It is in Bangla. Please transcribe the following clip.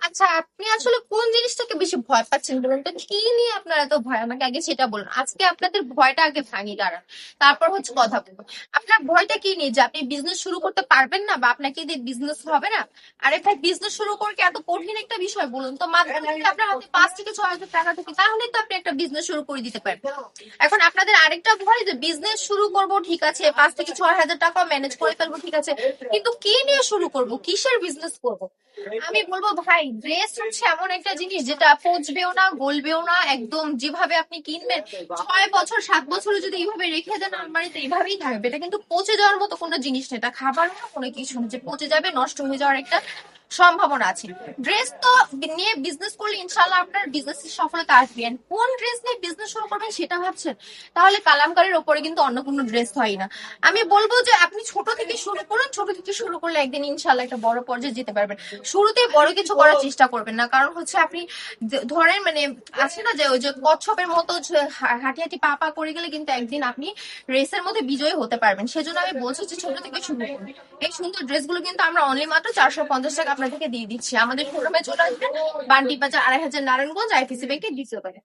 আচ্ছা, আপনি আসলে কোন জিনিসটাকে বেশি ভয় পাচ্ছেন বলুন তো? কি নিয়ে আপনার এত ভয়, আমাকে আগে সেটা বলুন। আজকে আপনাদের ভয়টা আগে ভাঙি দাঁড়ান, তারপর হচ্ছে কথা বলবো। আপনার ভয়টা কি নিয়ে, যে আপনি বিজনেস শুরু করতে পারবেন না, বা আপনাকে দিয়ে বিজনেস হবে না? আরে ভাই, বিজনেস শুরু করে কি এত কঠিন একটা বিষয় বলুন তো? মাত্র যদি আপনার হাতে 5 থেকে 6 হাজার টাকা থাকে, তাহলে তো আপনি একটা বিজনেস শুরু করে দিতে পারবেন। এখন আপনাদের আরেকটা ভয় যে বিজনেস শুরু করব, ঠিক আছে, 5 থেকে 6 হাজার টাকা ম্যানেজ করে ফেলবো, ঠিক আছে, কিন্তু কি নিয়ে শুরু করব, কিসের বিজনেস করব? আমি বলবো ভাই, ড্রেস হচ্ছে এমন একটা জিনিস যেটা পচবেও না, গলবেও না, একদম যেভাবে আপনি কিনবেন 6 বছর 7 বছরে যদি এইভাবে রেখে দেন আলমারিতে, এইভাবেই থাকবে। এটা কিন্তু পচে যাওয়ার মতো কোনো জিনিস না, এটা খাবার না, কোনো কিছু না যে পচে যাবে, নষ্ট হয়ে যাওয়ার একটা সম্ভাবনা আছে। ড্রেস তো নিয়ে বিজনেস করলে ইনশাল্লাহ আপনার বিজনেসের সফলতা আসবে। And কোন ড্রেস নিয়ে বিজনেস শুরু করবেন সেটা ভাবছেন? তাহলে কালামকারীর ওপরে কিন্তু অন্য কোনো ড্রেস হয় না। আমি বলবো যে আপনি ছোট থেকে শুরু করুন, ছোট থেকে শুরু করলে একদিন ইনশাল্লাহ একটা বড় পর্যায়ে যেতে পারবেন। শুরুতেই বড় কিছু করার চেষ্টা করবেন না, কারণ হচ্ছে আপনি ধরেন মানে আছে না যে ওই যে কচ্ছপের মতো হাঁটি হাঁটি পা পা করে গেলে কিন্তু একদিন আপনি রেসের মধ্যে বিজয়ী হতে পারবেন। সেজন্য আমি বলছি যে ছোট থেকে শুরু করুন। এই সুন্দর ড্রেসগুলো কিন্তু আমরা অনলি মাত্র 450 টাকা আপনাদেরকে দিয়ে দিচ্ছি। আমাদের শোরুমে চলে আসবেন, বান্টি বাজার 2500 নারায়ণগঞ্জ, আইটিসি ব্যাংকের দ্বিতীয় তলায়।